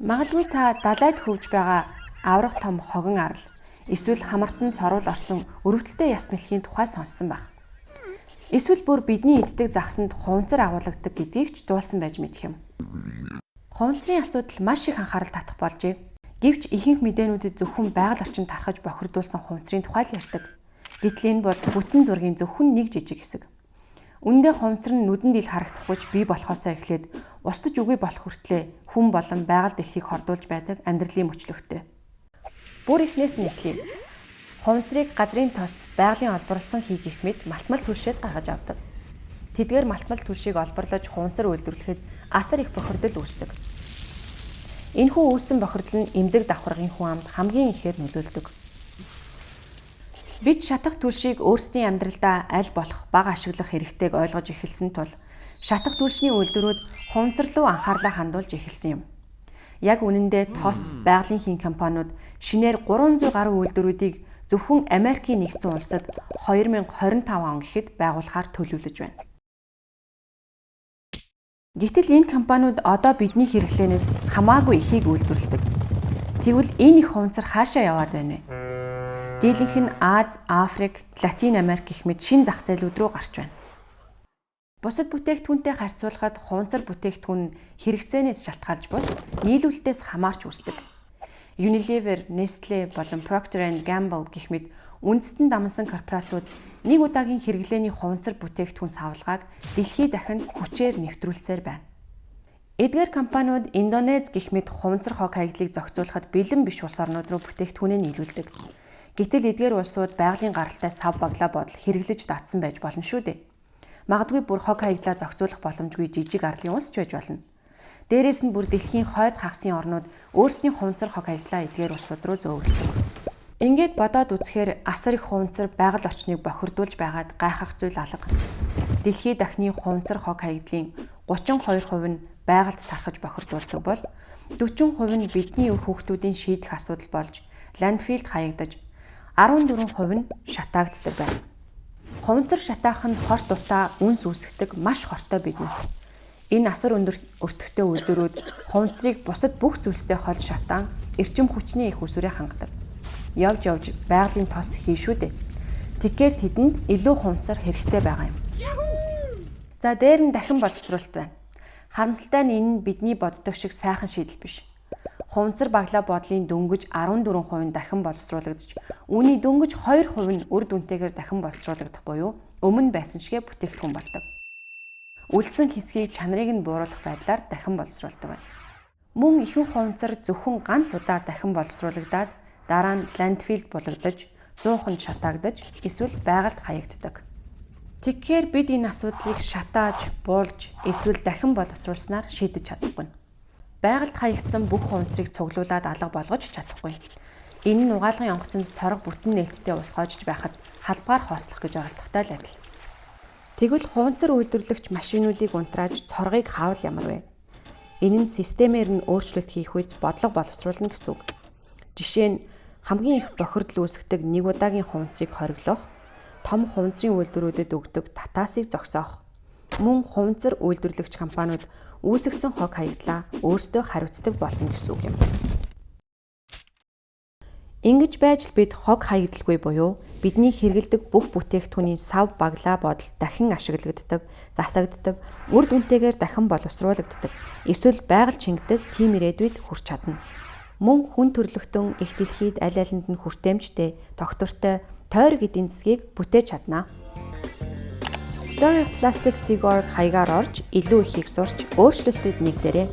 Магадгүй та далайд хөвж байгаа аврах том хогон арал эсвэл хамартан сорвол орсон өрөвдөлтэй яс мэлхийн тухай сонссон байх. Эсвэл бүр бидний иддэг загсанд хуванцар агуулгадаг гэдгийг ч дуулсан байж мэдэх юм. Хуванцрын асуудал маш их анхаарал татах болжээ. Гэвч ихэнх мэдээнүүдэд зөвхөн байгаль орчинд тархаж бохирдуулсан хуванцрын тухай л ярьдаг. Гэтэл энэ бол бүтэн зургийн зөвхөн нэг жижиг хэсэг. Үндэ хуванцар нь нүдэнд ил харагдахгүйч бий болохоосоо эхлээд устж үгүй болох хүртлээр хүн болон байгаль дэлхийг хордуулж байдаг амьдралын мөчлөгтэй. Бүр эхнээс нь эхлэе. Хуванцрыг газрын тос, байгалийн олборлсон хий гэх мэт малтмал түлшээс гаргаж авдаг. Тэдгээр малтмал түлшийг олборлож хуванцар үйлдвэрлэхэд асар их бохирдол үүсдэг. Энэхүү үүссэн бохирдол нь эмзэг давхаргын хүн амд хамгийн ихээр нөлөөлдөг. Бид шатах түлшийг өөрсдийн амьдралдаа аль болох бага ашиглах хэрэгтэйг ойлгож эхэлсэн тул шатах түлшний үйлдвэрүүд хуванцар руу анхаарлаа хандуулж эхэлсэн юм. Яг үнэндээ тос, байгалийн хин компаниуд шинээр 300 гаруй үйлдвэрүүдийг зөвхөн Америкийн нэгдсэн улсад 2025 он гэхэд байгуулахаар төлөвлөж байна. Гэтэл энэ компаниуд одоо бидний хэрэглээнээс хамаагүй ихийг үйлдвэрлэдэг. Тэгвэл энэ их хуванцар хаашаа яваад байна вэ? Дийлэнх нь Аз, Африк, Латин Америк гэх мэт шинэ зах зээлүүд рүү гарч байна. Бусад бүтээгдэхүүнтэй харьцуулахад хуванцар бүтээгдэхүүн хэрэгцээнээс шалтгаалж бус нийлүүлэлтээс хамаарч үүсдэг. Unilever, Nestle болон Procter & Gamble гэх мэт үндэстэн дамнасан корпорациуд нэг удаагийн хэрэглээний хуванцар бүтээгдэхүүн савлгааг дэлхийд дахинд хүчээр нэвтрүүлсээр байна. Эдгээр компаниуд Индонез гэх мэт хуванцар хог хаягдлыг зохицуулахад бэлэн биш улс орнууд руу бүтээгдэхүүнээ нийлүүлдэг. Гэтэл эдгээр улсууд байгалийн гаралтай сав баглаа бодол хэрэглэж татсан байж болно шүү дээ. Магадгүй бүр хог хаягдлаа зохицуулах боломжгүй жижиг арлын улс ч байж болно. Дээрээс нь бүр дэлхийн хойд хагасын орнууд өөрсдийн хуванцар хог хаягдлаа эдгээр улсууд руу зөөвлөдөг. Ингээд бодоод үзэхээр асар их хуванцар байгаль орчныг бохирдуулж байгаад гайхах зүйл алга. Дэлхийд дахны хуванцар хог хаягдлын 32% нь байгальд тархаж бохирдуулдаг бол 40% нь бидний өр хүүхдүүдийн шийдэх асуудал болж ландфилд хаягдаж 14% нь шатаагддаг байна. Хуванцар шатаах нь хорт утаа үнс үүсгдэг маш хортой бизнес. Энэ асар өндөр өртөгтэй үйлдвэрүүд хуванцрыг бусад бүх зүйлстэй холж шатаан эрчим хүчний их усүрээ хангадаг. Явж явж байгалийн тос хий шүү дээ. Тэгэхээр тэдэнд илүү хуванцар хэрэгтэй байгаа юм. За дээр нь дахин боловсруулалт байна. Харамсалтай нь энэ нь бидний боддог шиг сайхан шийдэл биш. Хуванцар баглаа бодлын дөнгөж 14% нь дахин боловсруулагдаж, үүний дөнгөж 2% нь үр дүнтэйгээр дахин боловсруулагдах буюу өмнө байсан шигэ бүтээгдэхүүн болдог. Үлдсэн хэсгийг чанарыг нь бууруулах байдлаар дахин боловсруулдаг байна. Мөн ихэнх хуванцар зөвхөн ганц удаа дахин боловсруулагдаад дараа нь ландфилд булагдаж, 100% шатаагдаж, эсвэл байгальд хаягддаг. Тэгэхээр бид энэ асуудлыг шатааж, буулж, эсвэл дахин боловсруулснаар шийдэж чадахгүй. Байгальд хаягдсан бүх хуванцрыг цуглуулад алга болгож чадахгүй. Энэ нь угаалгын онгоцонд цорог бүтэн нээлттэй ус гоожж байхад халбаар хоослох гэж оролдохтой л адил. Тэгвэл хуванцар үйлдвэрлэгч машинуудыг унтрааж цоргыг хаавал ямар вэ? Энэ нь системээр нь өөрчлөлт хийх үед бодлого боловсруулна гэсэн үг. Жишээ нь хамгийн их бохирдол үүсгдэг нэг удаагийн хуванцрыг хориглох, том хуванцрын үйлдвэрүүдэд өгдөг татаасыг зогсоох, мөн хуванцар үйлдвэрлэгч компаниуд үүсгэсэн хог хаягдлаа өөрсдөө хариуцдаг болно гэсэн үг юм. Ингэж байж л бид хог хаягдалгүй буюу бидний хэрэгэлдэг бүх бүтээгдэхүүний сав баглаа бодол дахин ашиглагддаг, засагддаг, үр дүнтэйгээр дахин боловсруулагддаг, эсвэл байгаль чингдэг тийм ирээдүйд хүрч чадна. Мөн хүн төрлөختөн их дэлхийд аль алинд нь хүртээмжтэй, тогтвортой тойрог эдийн засгийг бүтээж чадна. Story of Plastic Zig.org хаягаар орж илүү ихийг сурч өөрчлөлтөд нэгдээрэй.